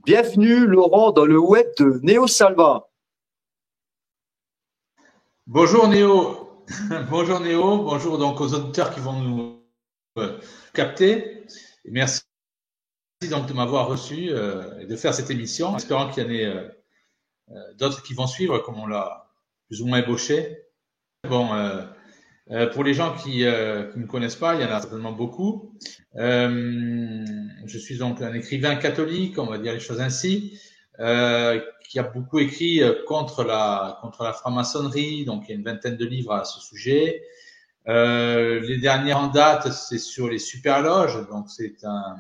Bienvenue Laurent dans le web de Néo Salva. Bonjour Néo, bonjour Néo, bonjour donc aux auditeurs qui vont nous capter. Et merci donc de m'avoir reçu et de faire cette émission, en espérant qu'il y en ait d'autres qui vont suivre, comme on l'a plus ou moins ébauché. Bon, pour les gens qui ne me connaissent pas, il y en a certainement beaucoup. Je suis donc un écrivain catholique, on va dire les choses ainsi, qui a beaucoup écrit contre la franc-maçonnerie. Donc il y a une vingtaine de livres à ce sujet. Les dernières en date, c'est sur les superloges. Donc c'est un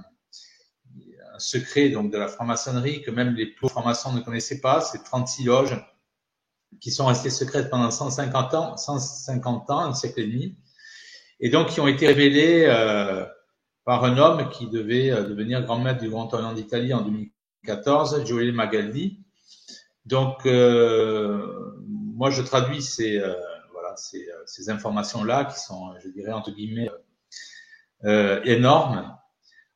secret donc de la franc-maçonnerie que même les plus francs-maçons ne connaissaient pas. C'est 36 loges qui sont restées secrètes pendant 150 ans, un siècle et demi, et donc qui ont été révélées par un homme qui devait devenir grand maître du Grand Orient d'Italie en 2014, Gioele Magaldi. Donc, moi, je traduis ces informations-là qui sont, je dirais, entre guillemets, énormes.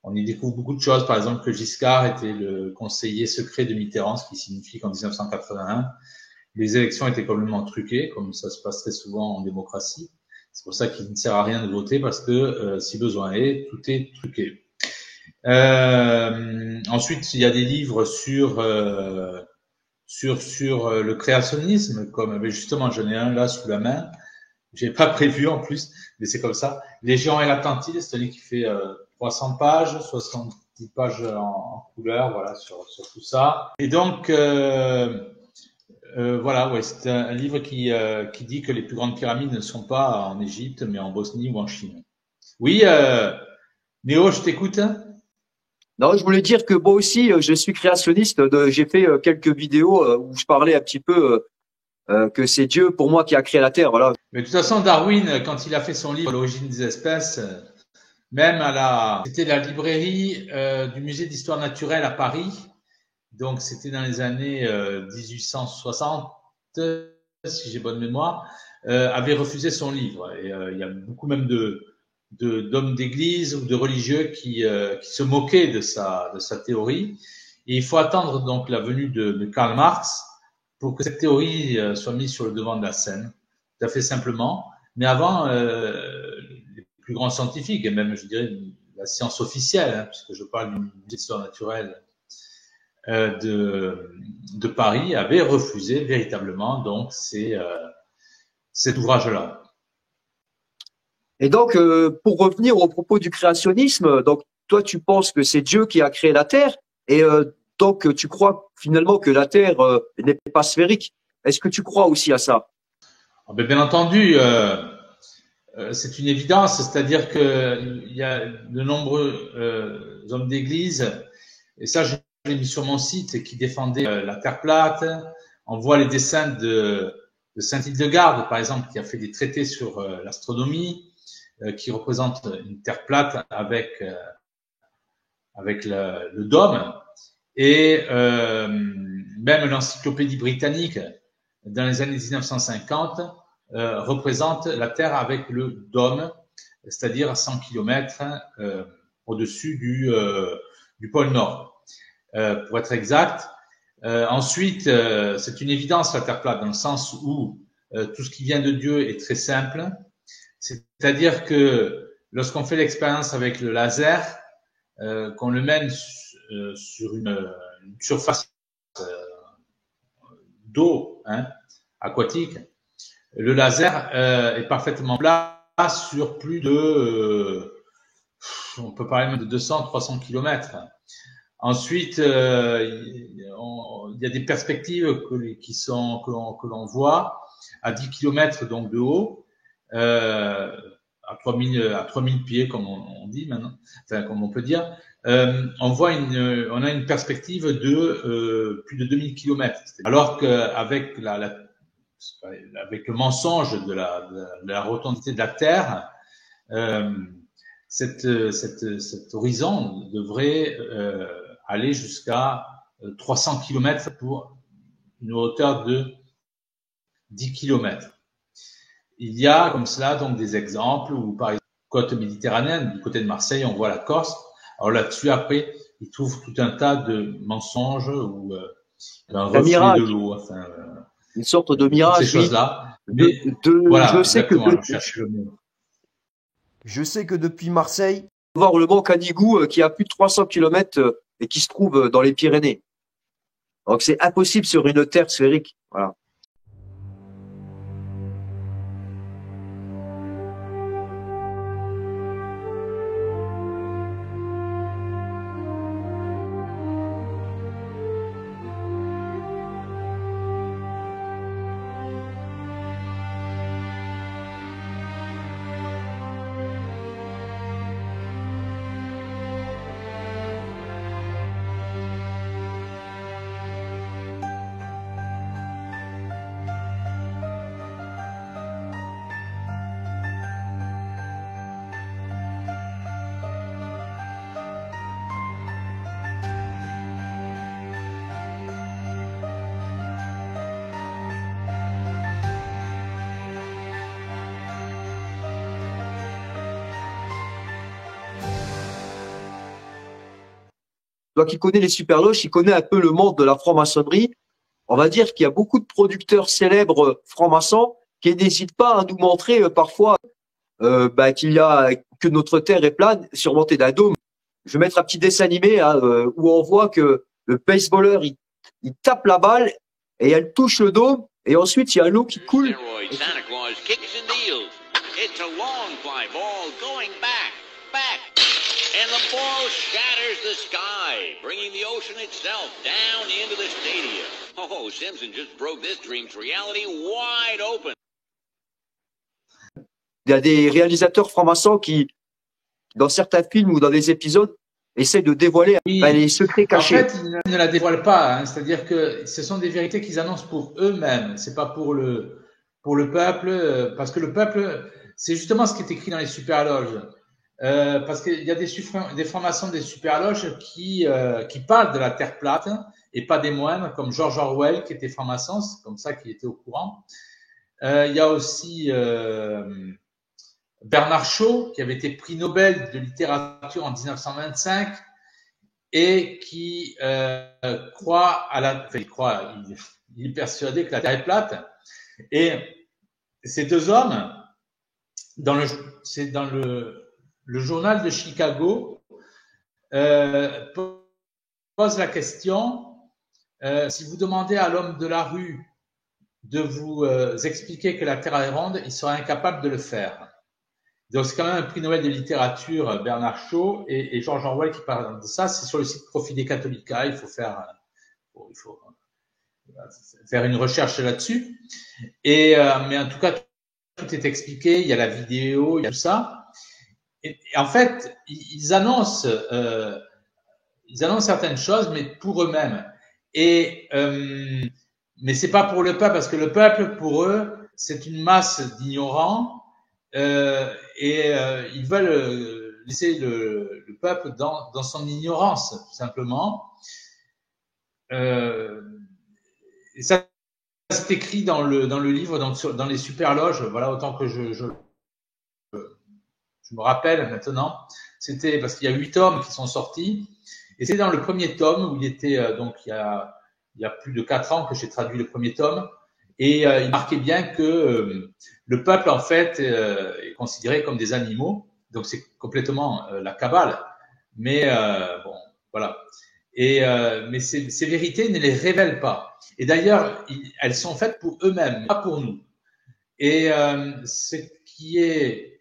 On y découvre beaucoup de choses. Par exemple, que Giscard était le conseiller secret de Mitterrand, ce qui signifie qu'en 1981, les élections étaient complètement truquées, comme ça se passe très souvent en démocratie. C'est pour ça qu'il ne sert à rien de voter, parce que si besoin est, tout est truqué. Ensuite, il y a des livres sur le créationnisme, comme justement j'en ai un là sous la main. J'ai pas prévu en plus, mais c'est comme ça. Les géants et l'Atlantide, c'est un livre qui fait 300 pages, 70 pages en couleur, voilà, sur tout ça. Et donc voilà, ouais, c'est un livre qui dit que les plus grandes pyramides ne sont pas en Égypte, mais en Bosnie ou en Chine. Oui, Néo, je t'écoute. Non, je voulais dire que moi aussi, je suis créationniste. J'ai fait quelques vidéos où je parlais un petit peu que c'est Dieu pour moi qui a créé la Terre. Voilà. Mais de toute façon, Darwin, quand il a fait son livre L'origine des espèces, même c'était la librairie du musée d'histoire naturelle à Paris. Donc, c'était dans les années 1860, si j'ai bonne mémoire, avait refusé son livre. Et il y a beaucoup même d'hommes d'église ou de religieux qui se moquaient de sa théorie. Et il faut attendre donc la venue de Karl Marx pour que cette théorie soit mise sur le devant de la scène, tout à fait simplement. Mais avant, les plus grands scientifiques, et même, je dirais, la science officielle, hein, puisque je parle d'une histoire naturelle de Paris, avait refusé véritablement donc cet ouvrage-là. Et donc, pour revenir au propos du créationnisme, donc toi, tu penses que c'est Dieu qui a créé la Terre, et donc tu crois finalement que la Terre n'est pas sphérique. Est-ce que tu crois aussi à ça? Bien entendu, c'est une évidence, c'est-à-dire qu'il y a de nombreux hommes d'église, et ça je l'ai mis sur mon site, qui défendaient la Terre plate. On voit les dessins de Saint Hildegarde, par exemple, qui a fait des traités sur l'astronomie, qui représente une Terre plate avec le dôme. Et même l'encyclopédie britannique, dans les années 1950, représente la Terre avec le dôme, c'est-à-dire à 100 km au-dessus du pôle Nord, pour être exact. Ensuite, c'est une évidence la Terre plate, dans le sens où tout ce qui vient de Dieu est très simple. C'est-à-dire que lorsqu'on fait l'expérience avec le laser, qu'on le mène sur une surface d'eau aquatique, le laser est parfaitement plat sur plus de, on peut parler même de 200-300 km. Ensuite, il y a des perspectives que l'on voit à 10 km donc de haut, à 3000 pieds comme on dit maintenant, enfin comme on peut dire. On a une perspective de plus de 2000 km. Alors qu'avec avec le mensonge de la rotondité de la Terre, cet horizon devrait aller jusqu'à 300 km pour une hauteur de 10 km. Il y a comme cela donc des exemples où, par exemple, côte méditerranéenne, du côté de Marseille, on voit la Corse. Alors là-dessus, après, il trouve tout un tas de mensonges ou un Un reflet mirage, de l'eau, enfin, une sorte de toutes ces mirage, oui. choses-là. Mais voilà, Je sais que exactement, je cherche le mot. Je sais que depuis Marseille, voir le mont Canigou qui a plus de 300 kilomètres et qui se trouve dans les Pyrénées. Donc c'est impossible sur une terre sphérique. Voilà. Toi qui connais les superloges, qui connais un peu le monde de la franc-maçonnerie, on va dire qu'il y a beaucoup de producteurs célèbres francs-maçons qui n'hésitent pas à nous montrer parfois qu'il y a que notre terre est plane, surmontée d'un dôme. Je vais mettre un petit dessin animé où on voit que le baseballeur il tape la balle et elle touche le dôme et ensuite il y a l'eau qui coule. Santa Claus kicks and deals. It's a long fly ball going back, and the ball shatters the sky, bringing the ocean itself down into the stadium. Oh, Simpson just broke this dream's reality wide open. Il y a des réalisateurs francs-maçons qui, dans certains films ou dans des épisodes, essaient de dévoiler les secrets cachés. En fait, ils ne la dévoilent pas, hein. C'est-à-dire que ce sont des vérités qu'ils annoncent pour eux-mêmes. C'est pas pour le peuple, parce que le peuple, c'est justement ce qui est écrit dans les superloges. Parce qu'il y a des francs-maçons des superloges qui parlent de la Terre plate et pas des moindres, comme George Orwell qui était franc-maçon, c'est comme ça qu'il était au courant. Il y a aussi Bernard Shaw qui avait été prix Nobel de littérature en 1925 et qui croit à la, enfin, il est persuadé que la Terre est plate. Et ces deux hommes, c'est dans le journal de Chicago, pose la question, si vous demandez à l'homme de la rue de vous expliquer que la Terre est ronde, il sera incapable de le faire. Donc c'est quand même un prix Nobel de littérature, Bernard Shaw et George Orwell qui parlent de ça. C'est sur le site Profilé Catholica, il faut faire une recherche là-dessus. Mais en tout cas, tout est expliqué, il y a la vidéo, il y a tout ça. Et en fait, ils annoncent certaines choses, mais pour eux-mêmes. Mais c'est pas pour le peuple, parce que le peuple, pour eux, c'est une masse d'ignorants, ils veulent laisser le peuple dans son ignorance, tout simplement. Et ça, c'est écrit dans le livre, dans les superloges. Voilà, autant que je me rappelle maintenant. C'était parce qu'il y a 8 tomes qui sont sortis. Et c'est dans le premier tome où il était, donc il y a plus de 4 ans que j'ai traduit le premier tome. Et il marquait bien que le peuple, en fait, est considéré comme des animaux. Donc c'est complètement la cabale. Mais bon, voilà. Mais ces vérités ne les révèlent pas. Et d'ailleurs, elles sont faites pour eux-mêmes, pas pour nous. Et ce qui est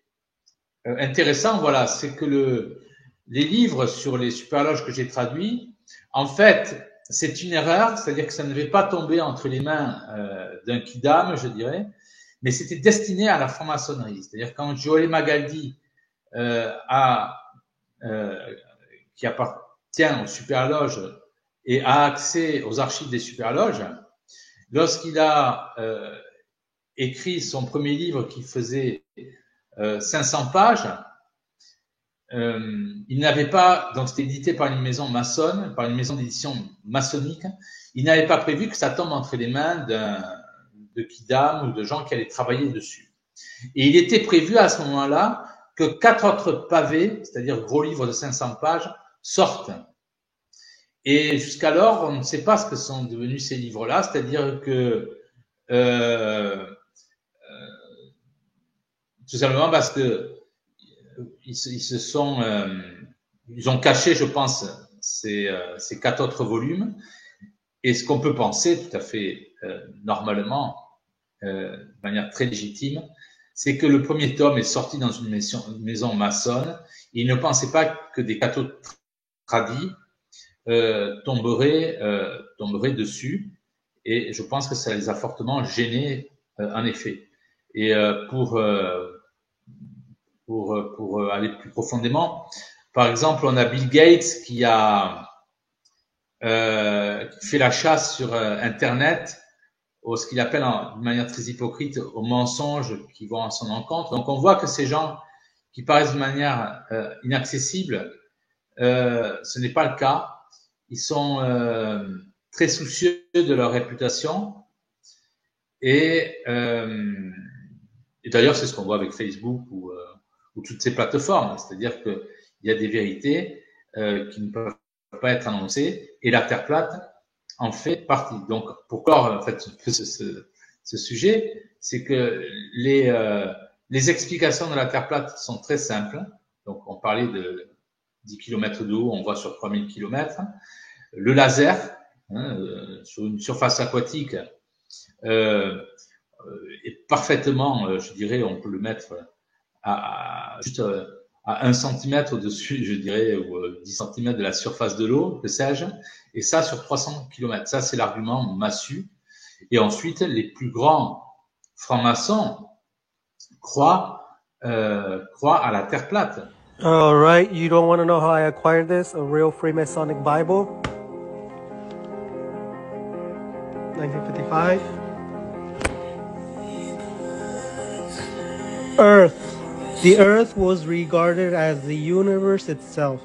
intéressant, voilà, c'est que les livres sur les superloges que j'ai traduits, en fait, c'est une erreur, c'est-à-dire que ça ne devait pas tomber entre les mains d'un kidam, je dirais, mais c'était destiné à la franc-maçonnerie. C'est-à-dire quand Joël Magaldi, qui appartient aux superloges et a accès aux archives des superloges, lorsqu'il a écrit son premier livre qui faisait 500 pages, il n'avait pas, donc c'était édité par une maison maçonne, par une maison d'édition maçonnique, il n'avait pas prévu que ça tombe entre les mains de kidam ou de gens qui allaient travailler dessus. Et il était prévu à ce moment-là que 4 autres pavés, c'est-à-dire gros livres de 500 pages, sortent. Et jusqu'alors, on ne sait pas ce que sont devenus ces livres-là, c'est-à-dire que tout simplement parce que ils ont caché, je pense, ces 4 autres volumes. Et ce qu'on peut penser tout à fait normalement, de manière très légitime, c'est que le premier tome est sorti dans une maison maçonne. Et ils ne pensaient pas que des cathos tradis tomberaient dessus. Et je pense que ça les a fortement gênés, en effet. Et pour aller plus profondément, par exemple, on a Bill Gates qui fait la chasse sur Internet ce qu'il appelle de manière très hypocrite aux mensonges qui vont à son encontre. Donc on voit que ces gens qui paraissent de manière inaccessible, ce n'est pas le cas. Ils sont très soucieux de leur réputation et d'ailleurs c'est ce qu'on voit avec Facebook ou toutes ces plateformes, c'est-à-dire qu'il y a des vérités qui ne peuvent pas être annoncées et la Terre plate en fait partie. Donc, pour clore en fait ce sujet, c'est que les explications de la Terre plate sont très simples. Donc, on parlait de 10 km d'eau, on voit sur 3000 km. Le laser, sur une surface aquatique, est parfaitement, je dirais, on peut le mettre juste à 1 centimètre au-dessus, je dirais, ou 10 centimètres de la surface de l'eau, que sais-je, et ça sur 300 km. Ça, c'est l'argument massu. Et ensuite, les plus grands francs-maçons croient à la Terre plate. All right, you don't want to know how I acquired this? A real Freemasonic Bible. 1955. Earth. The earth was regarded as the universe itself,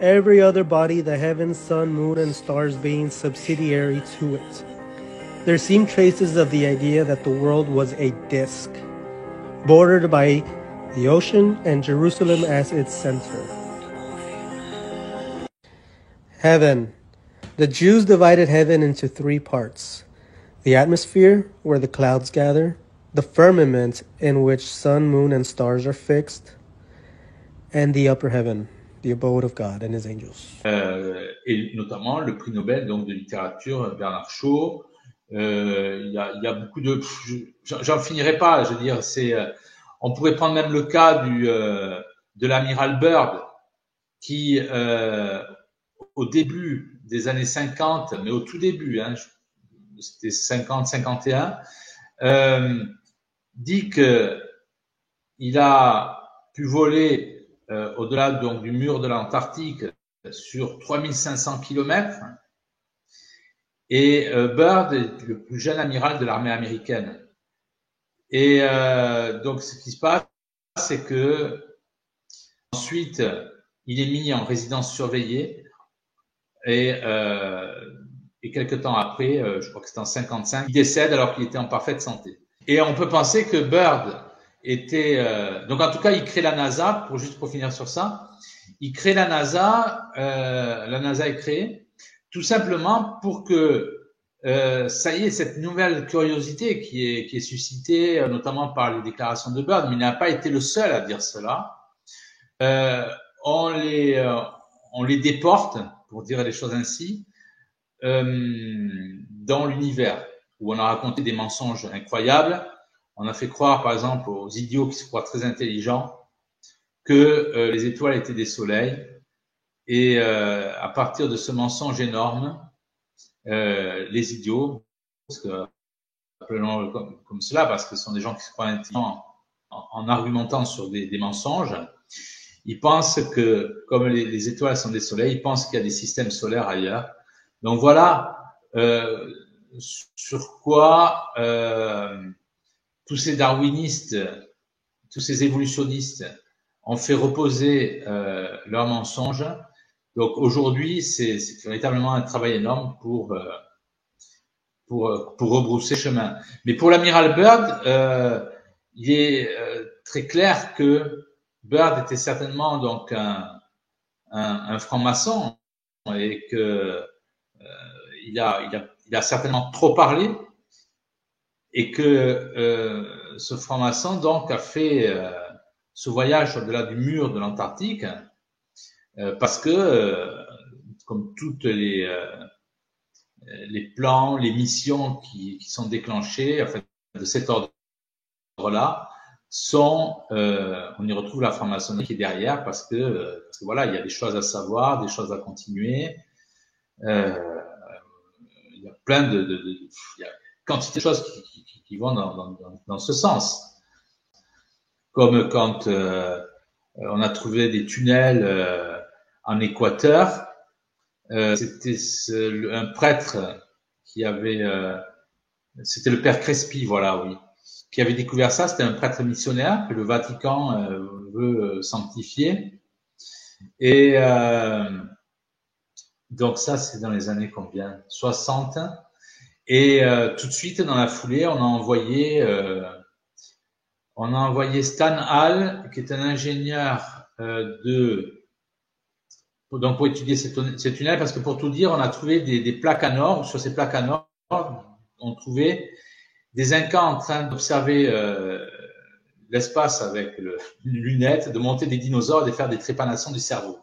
every other body, the heavens, sun, moon, and stars being subsidiary to it. There seem traces of the idea that the world was a disk, bordered by the ocean and Jerusalem as its center. Heaven. The Jews divided heaven into 3 parts: the atmosphere, where the clouds gather, the firmament, in which sun, moon, and stars are fixed, and the upper heaven, the abode of God and his angels. Et notamment le prix Nobel donc de littérature Bernard Shaw. Il y a beaucoup de, j'en finirai pas. Je veux dire, on pourrait prendre même le cas de l'amiral Byrd qui au début des années 50, mais au tout début, c'était 50-51, dit que il a pu voler au-delà donc du mur de l'Antarctique sur 3500 km. Et Byrd est le plus jeune amiral de l'armée américaine. Et donc ce qui se passe, c'est que ensuite il est mis en résidence surveillée et quelque temps après, je crois que c'était en 55, il décède alors qu'il était en parfaite santé. Et on peut penser que Byrd était donc en tout cas il crée la NASA, pour finir sur ça, il crée la NASA est créée tout simplement pour que ça y est, cette nouvelle curiosité qui est suscitée notamment par les déclarations de Byrd, mais il n'a pas été le seul à dire cela. On les déporte, pour dire les choses ainsi, dans l'univers où on a raconté des mensonges incroyables. On a fait croire, par exemple, aux idiots qui se croient très intelligents que les étoiles étaient des soleils. Et à partir de ce mensonge énorme, les idiots, parce que appelons-le comme cela, parce que ce sont des gens qui se croient intelligents en argumentant sur des mensonges, ils pensent que, comme les étoiles sont des soleils, ils pensent qu'il y a des systèmes solaires ailleurs. Donc voilà sur quoi tous ces darwinistes, tous ces évolutionnistes ont fait reposer leurs mensonges. Donc aujourd'hui, c'est véritablement un travail énorme pour rebrousser chemin. Mais pour l'amiral Byrd, il est très clair que Byrd était certainement donc un franc-maçon et que il a certainement trop parlé et que ce franc-maçon donc a fait ce voyage au-delà du mur de l'Antarctique parce que comme toutes les plans, les missions qui sont déclenchées enfin, de cet ordre-là sont, on y retrouve la franc-maçonnerie qui est derrière parce que voilà, il y a des choses à savoir, des choses à continuer. Il y a plein il y a quantité de choses qui vont dans ce sens. Comme quand on a trouvé des tunnels en Équateur, c'était un prêtre qui avait, c'était le père Crespi, voilà, oui, qui avait découvert ça. C'était un prêtre missionnaire que le Vatican veut sanctifier. Et donc ça, c'est dans les années combien? 60. Et tout de suite, dans la foulée, on a envoyé Stan Hall, qui est un ingénieur donc pour étudier ces tunnels, parce que pour tout dire, on a trouvé des plaques à nord. Sur ces plaques à nord, on trouvait des Incas en train d'observer l'espace avec une lunette, de monter des dinosaures et de faire des trépanations du cerveau.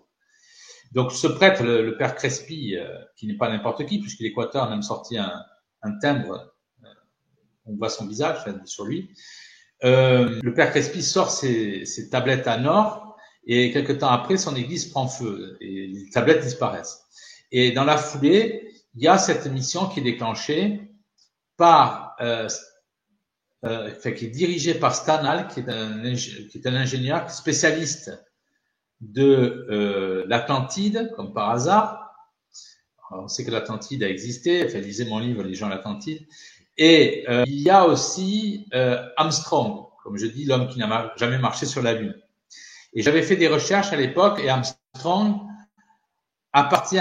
Donc ce prêtre, le père Crespi, qui n'est pas n'importe qui, puisque l'Équateur a même sorti un timbre, on voit son visage sur lui. Le père Crespi sort ses tablettes à nord et quelque temps après, son église prend feu et les tablettes disparaissent. Et dans la foulée, il y a cette mission qui est déclenchée par, qui est dirigée par Stan Hall, qui est un ingénieur spécialiste de l'Atlantide, comme par hasard. Alors, on sait que l'Atlantide a existé. Enfin, lisez mon livre, Les gens de l'Atlantide. Et il y a aussi Armstrong, comme je dis, l'homme qui n'a jamais marché sur la Lune. Et j'avais fait des recherches à l'époque, et Armstrong appartient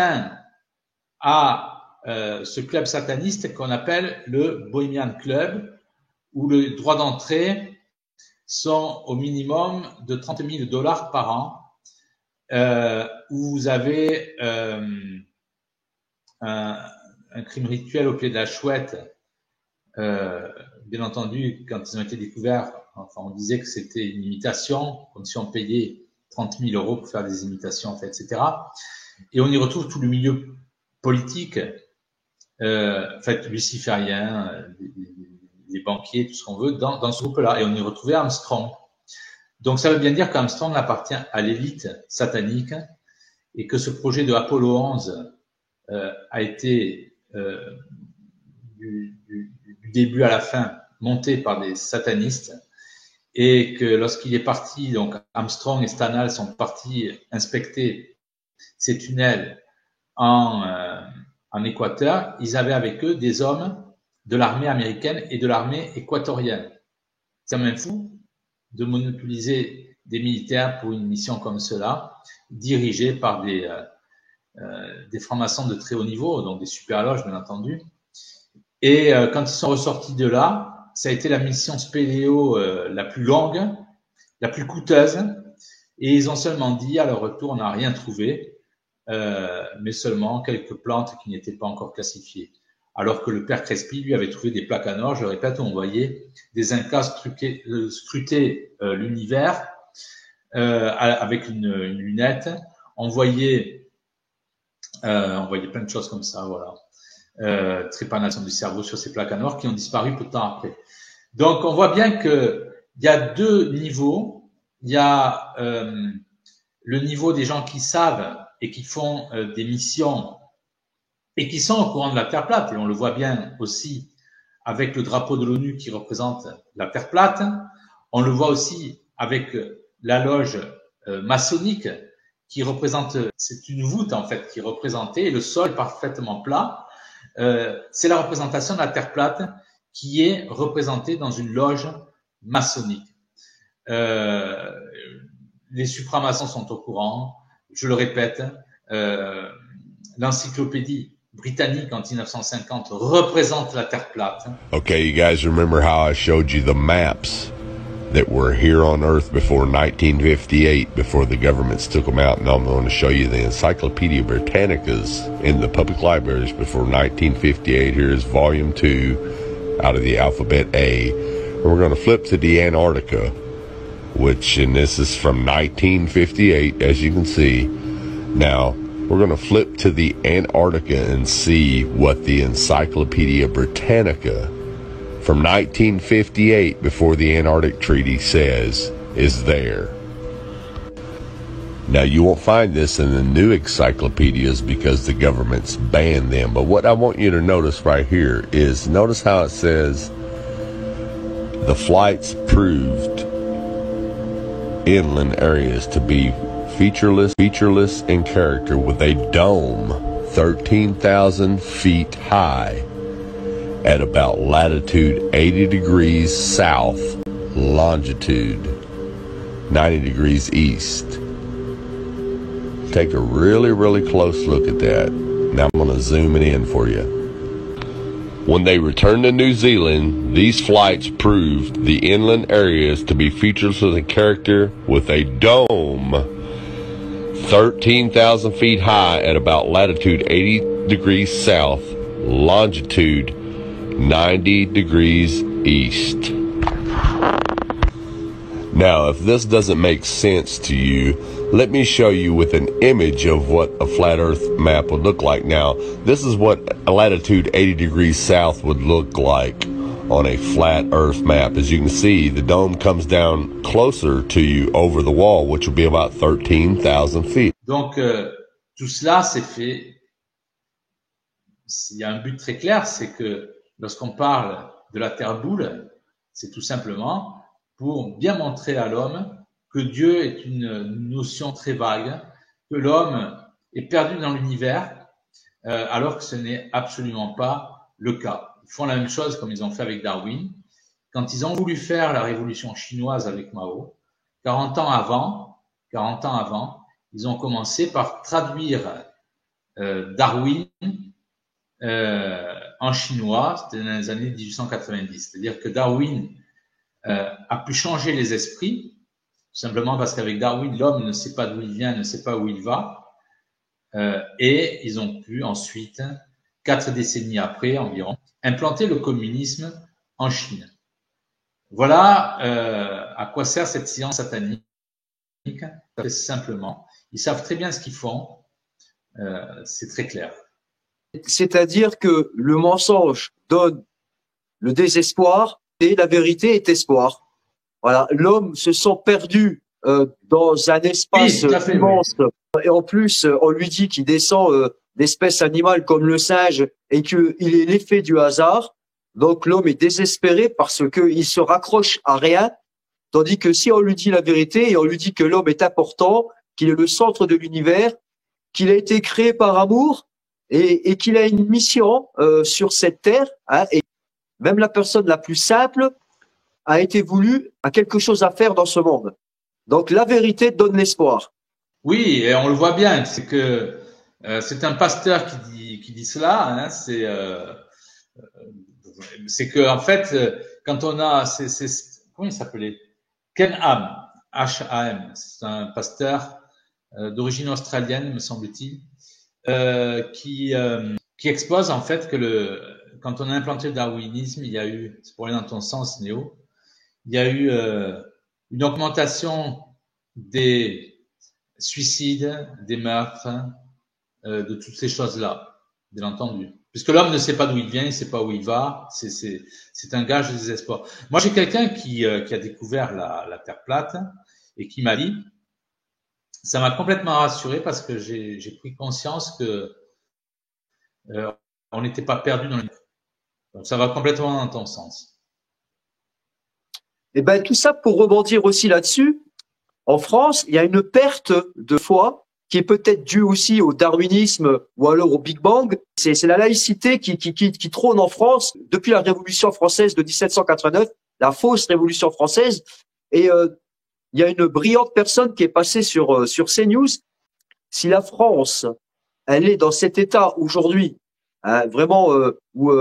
à ce club sataniste qu'on appelle le Bohemian Club, où le droit d'entrée sont au minimum de $30,000 par an, où vous avez un crime rituel au pied de la chouette. Bien entendu, quand ils ont été découverts, enfin, on disait que c'était une imitation, comme si on payait 30 000 euros pour faire des imitations, en fait, etc. Et on y retrouve tout le milieu politique, en fait, luciférien, les banquiers, tout ce qu'on veut, dans ce groupe-là. Et on y retrouvait Armstrong. Donc, ça veut bien dire qu'Armstrong appartient à l'élite satanique et que ce projet de Apollo 11 a été du début à la fin monté par des satanistes et que lorsqu'il est parti, donc Armstrong et Stan Hall sont partis inspecter ces tunnels en Équateur, ils avaient avec eux des hommes de l'armée américaine et de l'armée équatorienne. C'est même fou de monopoliser des militaires pour une mission comme cela, dirigée par des francs-maçons de très haut niveau, donc des super-loges, bien entendu. Et quand ils sont ressortis de là, ça a été la mission spéléo la plus longue, la plus coûteuse, et ils ont seulement dit à leur retour, on n'a rien trouvé, mais seulement quelques plantes qui n'étaient pas encore classifiées. Alors que le père Crespi, lui, avait trouvé des plaques à nord, je le répète, on voyait des Incas scruter l'univers avec une lunette, on voyait plein de choses comme ça, voilà. Trépanation du cerveau sur ces plaques à nord qui ont disparu peu de temps après. Donc, on voit bien que il y a deux niveaux. Il y a le niveau des gens qui savent et qui font des missions et qui sont au courant de la Terre plate. Et on le voit bien aussi avec le drapeau de l'ONU qui représente la Terre plate. On le voit aussi avec la loge maçonnique qui représente, c'est une voûte en fait qui est représentée et le sol est parfaitement plat. C'est la représentation de la Terre plate qui est représentée dans une loge maçonnique. Les supramaçons sont au courant. Je le répète, l'encyclopédie britannique en 1950 représente la Terre plate. Okay, you guys remember how I showed you the maps that were here on Earth before 1958, before the governments took them out. And I'm going to show you the Encyclopedia Britannicas in the public libraries before 1958. Here's volume 2 out of the alphabet A. And we're going to flip to the Antarctica, and this is from 1958, as you can see. Now, we're going to flip to the Antarctica and see what the Encyclopedia Britannica from 1958, before the Antarctic Treaty, says is there. Now, you won't find this in the new encyclopedias because the government's banned them. But what I want you to notice right here is, notice how it says the flights proved inland areas to be featureless in character, with a dome 13,000 feet high at about latitude 80 degrees south, longitude 90 degrees east. Take a really, really close look at that. Now I'm going to zoom it in for you. When they returned to New Zealand, these flights proved the inland areas to be featureless in character, with a dome 13,000 feet high at about latitude 80 degrees south, longitude 90 degrees east. Now, if this doesn't make sense to you, let me show you with an image of what a flat earth map would look like. Now, this is what a latitude 80 degrees south would look like on a flat earth map. As you can see, the dome comes down closer to you over the wall, which will be about 13,000 feet. Donc, tout cela s'est fait. Il y a un but très clair, c'est que lorsqu'on parle de la Terre boule, c'est tout simplement pour bien montrer à l'homme que Dieu est une notion très vague, que l'homme est perdu dans l'univers, alors que ce n'est absolument pas le cas. Ils font la même chose comme ils ont fait avec Darwin. Quand ils ont voulu faire la révolution chinoise avec Mao, 40 ans avant, ils ont commencé par traduire Darwin en chinois, c'était dans les années 1890. C'est-à-dire que Darwin a pu changer les esprits, tout simplement parce qu'avec Darwin, l'homme ne sait pas d'où il vient, ne sait pas où il va, et ils ont pu ensuite, 4 décennies après environ, implanter le communisme en Chine. Voilà à quoi sert cette science satanique. Très simplement, ils savent très bien ce qu'ils font, c'est très clair. C'est-à-dire que le mensonge donne le désespoir et la vérité est espoir. Voilà, l'homme se sent perdu dans un espace immense. Oui. Et en plus, on lui dit qu'il descend d'espèces animales comme le singe et qu'il est l'effet du hasard. Donc l'homme est désespéré parce qu'il se raccroche à rien. Tandis que si on lui dit la vérité et on lui dit que l'homme est important, qu'il est le centre de l'univers, qu'il a été créé par amour et qu'il a une mission sur cette terre, hein, et même la personne la plus simple a été voulu, a quelque chose à faire dans ce monde. Donc la vérité donne l'espoir. Oui, et on le voit bien, c'est que c'est un pasteur qui dit cela. Hein, c'est que en fait, quand on a, comment il s'appelait, Ken Ham, H-A-M, c'est un pasteur d'origine australienne, me semble-t-il, qui expose en fait que quand on a implanté le darwinisme, il y a eu, c'est pour aller dans ton sens, Néo, il y a eu une augmentation des suicides, des meurtres, de toutes ces choses-là, bien entendu. Puisque l'homme ne sait pas d'où il vient, il ne sait pas où il va, c'est un gage de désespoir. Moi, j'ai quelqu'un qui a découvert la Terre plate et qui m'a dit, ça m'a complètement rassuré parce que j'ai pris conscience que on n'était pas perdu dans le. Donc ça va complètement dans ton sens. Et ben tout ça pour rebondir aussi là-dessus. En France, il y a une perte de foi qui est peut-être due aussi au darwinisme ou alors au Big Bang. C'est la laïcité qui trône en France depuis la Révolution française de 1789, la fausse Révolution française. Et il y a une brillante personne qui est passée sur CNews. Si la France, elle est dans cet état aujourd'hui, hein, vraiment où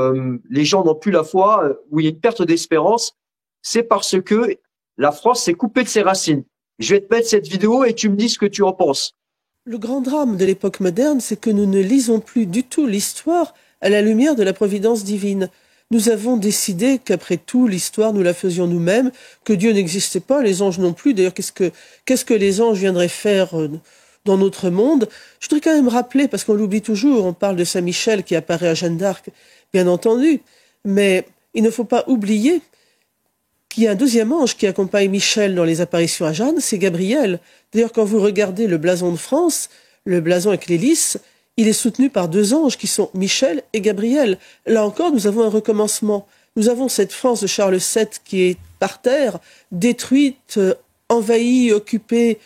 les gens n'ont plus la foi, où il y a une perte d'espérance, c'est parce que la France s'est coupée de ses racines. Je vais te mettre cette vidéo et tu me dis ce que tu en penses. Le grand drame de l'époque moderne, c'est que nous ne lisons plus du tout l'histoire à la lumière de la providence divine. Nous avons décidé qu'après tout, l'histoire, nous la faisions nous-mêmes, que Dieu n'existait pas, les anges non plus. D'ailleurs, qu'est-ce que les anges viendraient faire dans notre monde? Je voudrais quand même rappeler, parce qu'on l'oublie toujours, on parle de Saint Michel qui apparaît à Jeanne d'Arc, bien entendu, mais il ne faut pas oublier qu'il y a un deuxième ange qui accompagne Michel dans les apparitions à Jeanne, c'est Gabriel. D'ailleurs, quand vous regardez le blason de France, le blason avec les lys, il est soutenu par deux anges qui sont Michel et Gabriel. Là encore, nous avons un recommencement. Nous avons cette France de Charles VII qui est par terre, détruite, envahie, occupée,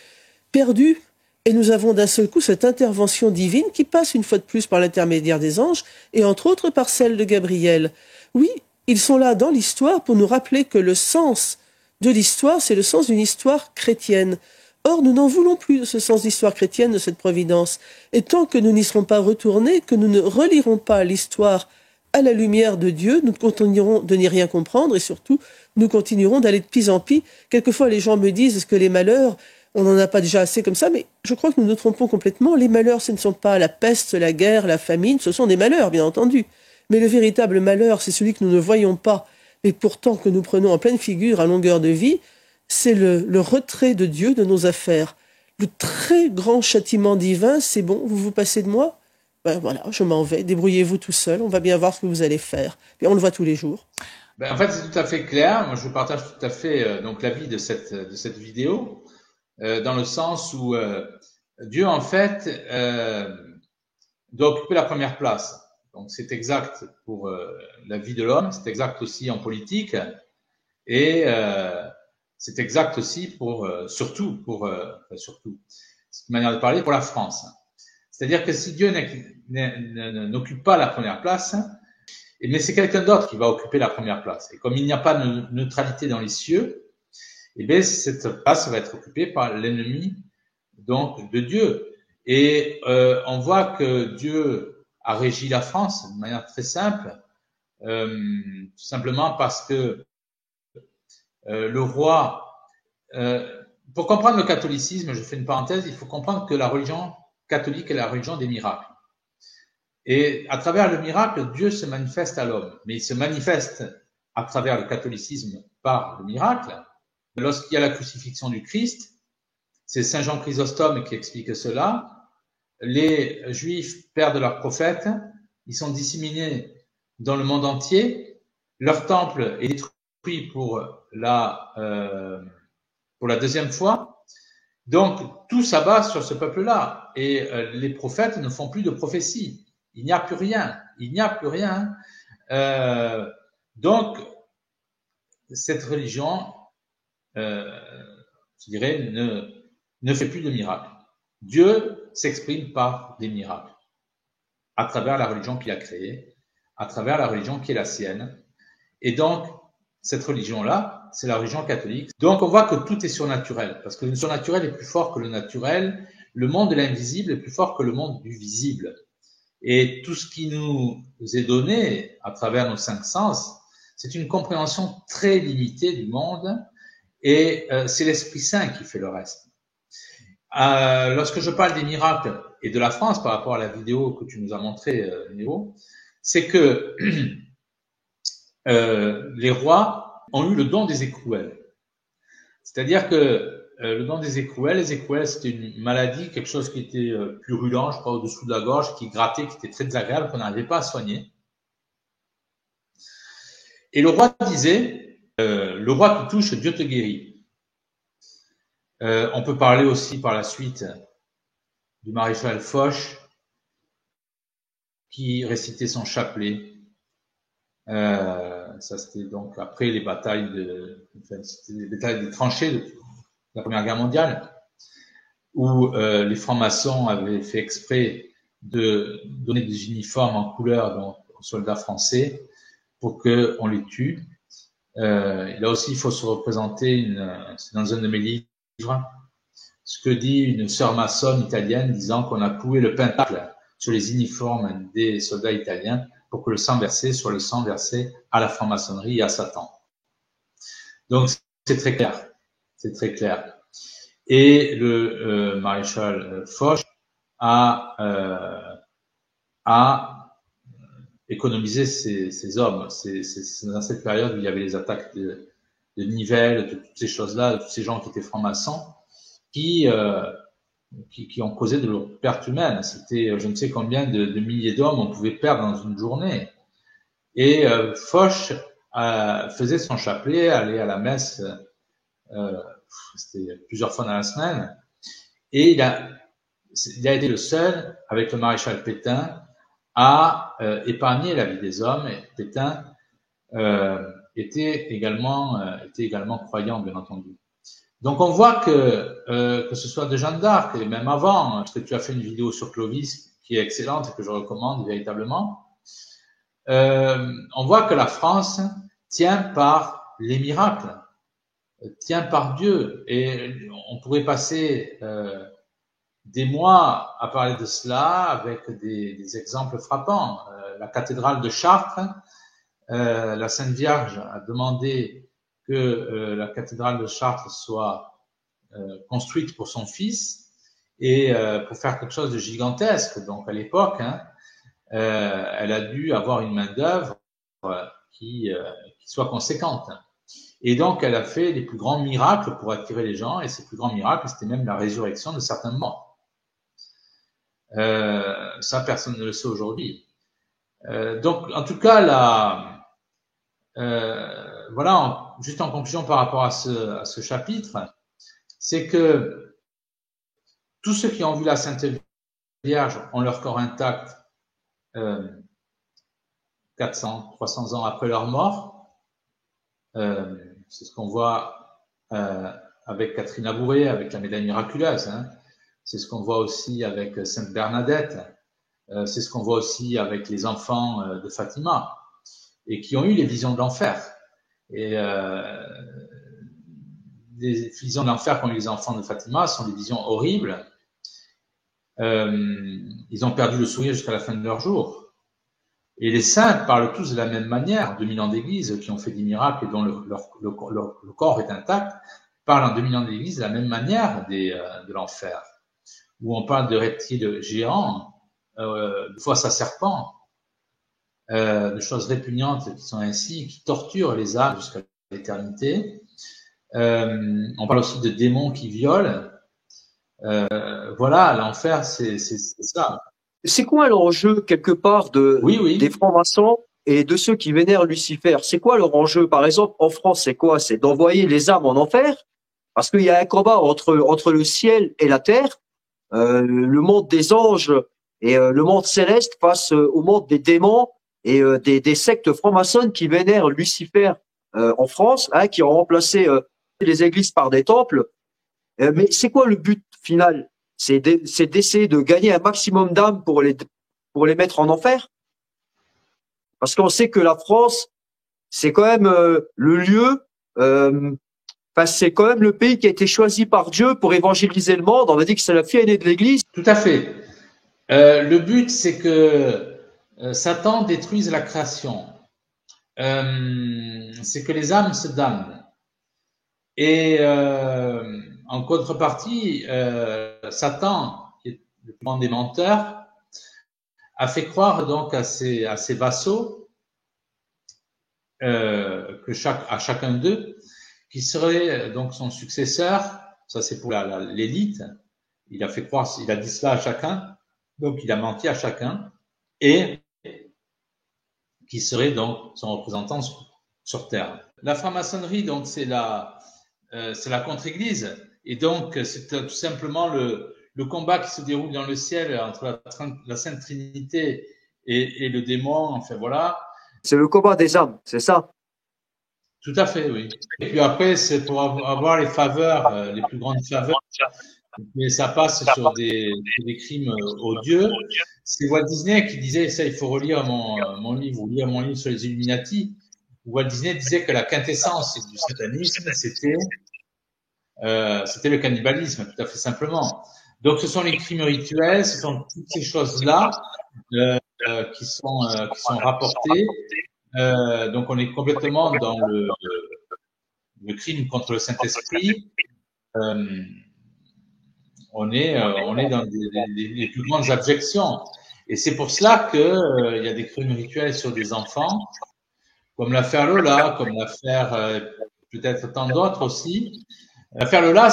perdue. Et nous avons d'un seul coup cette intervention divine qui passe une fois de plus par l'intermédiaire des anges et entre autres par celle de Gabriel. Oui, ils sont là dans l'histoire pour nous rappeler que le sens de l'histoire, c'est le sens d'une histoire chrétienne. Or, nous n'en voulons plus de ce sens d'histoire chrétienne, de cette providence. Et tant que nous n'y serons pas retournés, que nous ne relirons pas l'histoire à la lumière de Dieu, nous continuerons de n'y rien comprendre et surtout, nous continuerons d'aller de pis en pis. Quelquefois, les gens me disent, est-ce que les malheurs, on n'en a pas déjà assez comme ça? Mais je crois que nous nous trompons complètement. Les malheurs, ce ne sont pas la peste, la guerre, la famine, ce sont des malheurs, bien entendu. Mais le véritable malheur, c'est celui que nous ne voyons pas, mais pourtant que nous prenons en pleine figure à longueur de vie, c'est le retrait de Dieu de nos affaires. Le très grand châtiment divin, c'est bon, vous vous passez de moi? Ben voilà, je m'en vais, débrouillez-vous tout seul, on va bien voir ce que vous allez faire. Et on le voit tous les jours. Ben, en fait, c'est tout à fait clair. Moi, je partage tout à fait donc l'avis de cette vidéo, dans le sens où Dieu, en fait, doit occuper la première place. Donc, c'est exact pour la vie de l'homme, c'est exact aussi en politique, et c'est exact aussi pour surtout, c'est une manière de parler, pour la France. C'est-à-dire que si Dieu n'occupe pas la première place, mais c'est quelqu'un d'autre qui va occuper la première place. Et comme il n'y a pas de neutralité dans les cieux, eh bien cette place va être occupée par l'ennemi donc de Dieu. Et on voit que Dieu a régi la France de manière très simple, tout simplement parce que le roi, pour comprendre le catholicisme, je fais une parenthèse, il faut comprendre que la religion catholique est la religion des miracles. Et à travers le miracle, Dieu se manifeste à l'homme. Mais il se manifeste à travers le catholicisme par le miracle. Lorsqu'il y a la crucifixion du Christ, c'est Saint Jean Chrysostome qui explique cela. Les Juifs perdent leurs prophètes, ils sont disséminés dans le monde entier. Leur temple est détruit pour la deuxième fois. Donc, tout s'abat sur ce peuple-là. Et les prophètes ne font plus de prophétie. Il n'y a plus rien. Il n'y a plus rien. Donc, cette religion, je dirais, ne fait plus de miracles. Dieu s'exprime par des miracles, à travers la religion qu'il a créée, à travers la religion qui est la sienne. Et donc, cette religion-là, c'est la religion catholique. Donc, on voit que tout est surnaturel, parce que le surnaturel est plus fort que le naturel. Le monde de l'invisible est plus fort que le monde du visible. Et tout ce qui nous est donné à travers nos cinq sens, c'est une compréhension très limitée du monde, et c'est l'Esprit Saint qui fait le reste. Lorsque je parle des miracles et de la France par rapport à la vidéo que tu nous as montrée, Néo, c'est que les rois ont eu le don des écrouelles. C'est-à-dire que le don des écrouelles, les écrouelles, c'était une maladie, quelque chose qui était purulent, je crois, au-dessous de la gorge, qui grattait, qui était très désagréable, qu'on n'arrivait pas à soigner. Et le roi disait, le roi qui touche, Dieu te guérit. On peut parler aussi par la suite du maréchal Foch, qui récitait son chapelet. Ça, c'était donc après les batailles des tranchées de la Première Guerre mondiale, où les francs-maçons avaient fait exprès de donner des uniformes en couleur donc, aux soldats français pour qu'on les tue. Là aussi, il faut se représenter, c'est dans un de mes livres, ce que dit une sœur maçonne italienne disant qu'on a cloué le pentacle sur les uniformes des soldats italiens pour que le sang versé soit le sang versé à la franc-maçonnerie et à Satan. Donc, c'est très clair. c'est très clair. Et le maréchal Foch a économisé ses hommes. C'est dans cette période où il y avait les attaques de Nivelles, de toutes ces choses-là, de tous ces gens qui étaient francs-maçons, qui ont causé de leur perte humaine. C'était je ne sais combien de milliers d'hommes on pouvait perdre dans une journée. Et Foch faisait son chapelet, allait à la messe c'était plusieurs fois dans la semaine, et il a été le seul, avec le maréchal Pétain, à épargner la vie des hommes. Et Pétain était également croyant, bien entendu. Donc on voit que ce soit de Jeanne d'Arc, et même avant, parce que tu as fait une vidéo sur Clovis qui est excellente et que je recommande véritablement, on voit que la France tient par les miracles, tient par Dieu. Et on pourrait passer des mois à parler de cela avec des exemples frappants. La cathédrale de Chartres, la Sainte Vierge a demandé que la cathédrale de Chartres soit construite pour son fils et pour faire quelque chose de gigantesque. Donc à l'époque, elle a dû avoir une main-d'œuvre qui soit conséquente. Et donc, elle a fait les plus grands miracles pour attirer les gens, et ces plus grands miracles, c'était même la résurrection de certains morts. Ça, personne ne le sait aujourd'hui. Donc, en tout cas, voilà, juste en conclusion par rapport à ce chapitre, c'est que tous ceux qui ont vu la Sainte Vierge ont leur corps intact 400, 300 ans après leur mort. C'est ce qu'on voit avec Catherine Labouré, avec la médaille miraculeuse. C'est ce qu'on voit aussi avec Sainte Bernadette. C'est ce qu'on voit aussi avec les enfants de Fatima, et qui ont eu les visions de l'enfer. Et les visions de l'enfer qu'ont eu les enfants de Fatima sont des visions horribles. Ils ont perdu le sourire jusqu'à la fin de leur jour. Et les saints parlent tous de la même manière. 2000 ans d'église qui ont fait des miracles et dont le corps est intact, parlent en 2000 ans d'église de la même manière de l'enfer, où on parle de reptiles géants, de fosses à serpents, de choses répugnantes qui sont ainsi, qui torturent les âmes jusqu'à l'éternité. On parle aussi de démons qui violent. Voilà, l'enfer, c'est ça. C'est quoi l'enjeu quelque part des francs-maçons et de ceux qui vénèrent Lucifer? C'est quoi leur enjeu? Par exemple, en France, c'est quoi? C'est d'envoyer les âmes en enfer? Parce qu'il y a un combat entre le ciel et la terre, le monde des anges et le monde céleste face au monde des démons et des sectes francs-maçonnes qui vénèrent Lucifer en France, qui ont remplacé les églises par des temples. Mais c'est quoi le but final? C'est d'essayer de gagner un maximum d'âmes pour les mettre en enfer? Parce qu'on sait que la France, c'est quand même le lieu, c'est quand même le pays qui a été choisi par Dieu pour évangéliser le monde. On va dire que c'est la fille aînée de l'Église. Tout à fait. Le but, c'est que Satan détruise la création. C'est que les âmes se damnent. Et en contrepartie, Satan, qui est le plus grand des menteurs, a fait croire donc à ses vassaux à chacun d'eux qui serait donc son successeur. Ça, c'est pour l'élite. Il a fait croire, il a dit cela à chacun, donc il a menti à chacun, et qui serait donc son représentant sur terre. La franc-maçonnerie, donc, c'est la contre-église, et donc c'est tout simplement le combat qui se déroule dans le ciel entre la Sainte Trinité et le démon. Enfin voilà. C'est le combat des âmes, c'est ça? Tout à fait, oui. Et puis après, c'est pour avoir les faveurs, les plus grandes faveurs. Mais ça passe sur des crimes odieux. C'est Walt Disney qui disait ça. Il faut relire mon livre, ou lire mon livre sur les Illuminati. Walt Disney disait que la quintessence du satanisme, c'était le cannibalisme, tout à fait simplement. Donc, ce sont les crimes rituels, ce sont toutes ces choses-là qui sont rapportées. Donc, on est complètement dans le crime contre le Saint-Esprit. on est dans les plus grandes abjections. Et c'est pour cela que il y a des crimes rituels sur des enfants, comme l'affaire Lola, comme l'affaire peut-être tant d'autres aussi. L'affaire Lola,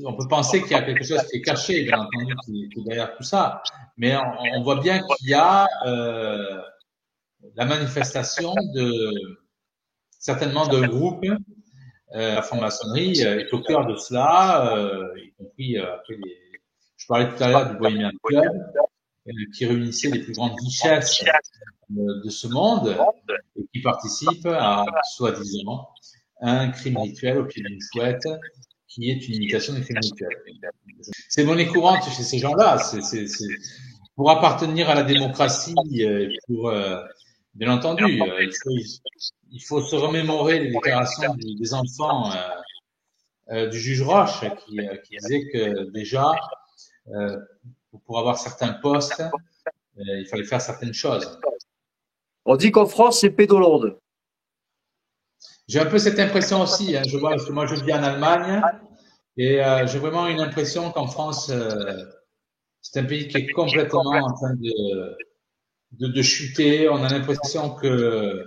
on peut penser qu'il y a quelque chose qui est caché, bien entendu, qui est derrière tout ça. Mais on voit bien qu'il y a la manifestation certainement de groupes. La franc-maçonnerie est au cœur de cela, y compris après je parlais tout à l'heure du Bohemian Club, qui réunissait les plus grandes richesses de ce monde et qui participe à, soi-disant, un crime rituel au pied d'une chouette qui est une imitation du crime rituel. C'est monnaie courante chez ces gens-là. Pour appartenir à la démocratie, bien entendu, il faut se remémorer les déclarations des enfants du juge Roche qui disait que déjà, pour avoir certains postes, il fallait faire certaines choses. On dit qu'en France, c'est Pédolande. J'ai un peu cette impression aussi. Je vois, parce que moi, je vis en Allemagne et j'ai vraiment une impression qu'en France, c'est un pays qui est complètement en train de chuter. On a l'impression que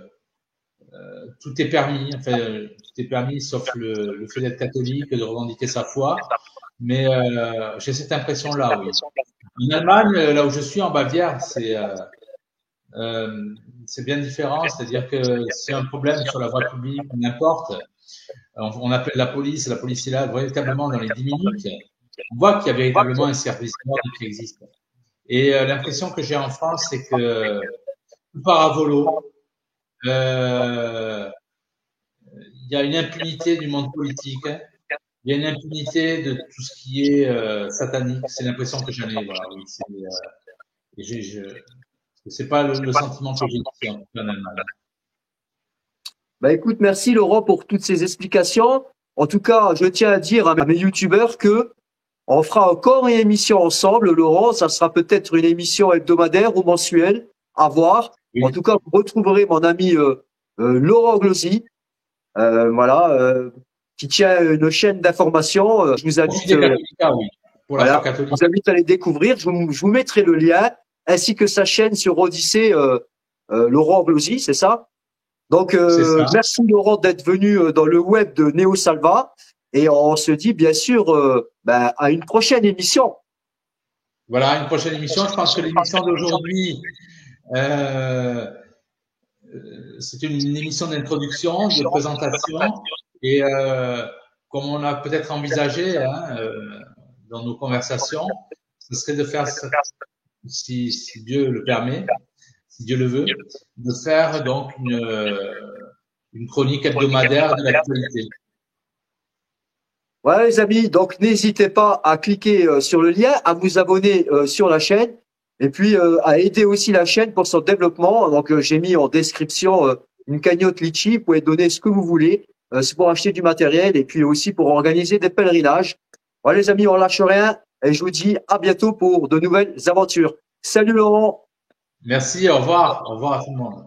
tout est permis. Enfin, tout est permis sauf le fait d'être catholique, de revendiquer sa foi. Mais j'ai cette impression-là, oui. En Allemagne, là où je suis, en Bavière, c'est bien différent. C'est-à-dire que s'il y a un problème sur la voie publique, n'importe, on appelle la police est là véritablement dans les 10 minutes. On voit qu'il y a véritablement un service d'ordre qui existe. Et l'impression que j'ai en France, c'est que tout part à volo. Il y a une impunité du monde politique. Il y a une impunité de tout ce qui est satanique. C'est l'impression que j'en ai. Voilà, oui, c'est pas le sentiment que j'ai ici en Allemagne. Bah écoute, merci Laurent pour toutes ces explications. En tout cas, je tiens à dire à mes youtubeurs que on fera encore une émission ensemble, Laurent. Ça sera peut-être une émission hebdomadaire ou mensuelle, à voir. Oui. En tout cas, vous retrouverez mon ami Laurent Glosy, qui tient une chaîne d'information. Je vous invite, vous invite à les découvrir. Je vous mettrai le lien, ainsi que sa chaîne sur Odyssée, Laurent Glosy, c'est ça? Donc, merci Laurent d'être venu dans le web de Néo Salva. Et on se dit bien sûr à une prochaine émission. Voilà, une prochaine émission. Je pense que l'émission d'aujourd'hui, c'est une émission d'introduction, de présentation. Et comme on a peut-être envisagé dans nos conversations, ce serait de faire, si Dieu le permet, si Dieu le veut, de faire donc une chronique hebdomadaire de l'actualité. Voilà les amis, donc n'hésitez pas à cliquer sur le lien, à vous abonner sur la chaîne et puis à aider aussi la chaîne pour son développement. Donc j'ai mis en description une cagnotte Litchi, vous pouvez donner ce que vous voulez, c'est pour acheter du matériel et puis aussi pour organiser des pèlerinages. Voilà les amis, on lâche rien et je vous dis à bientôt pour de nouvelles aventures. Salut Laurent. Merci, au revoir à tout le monde.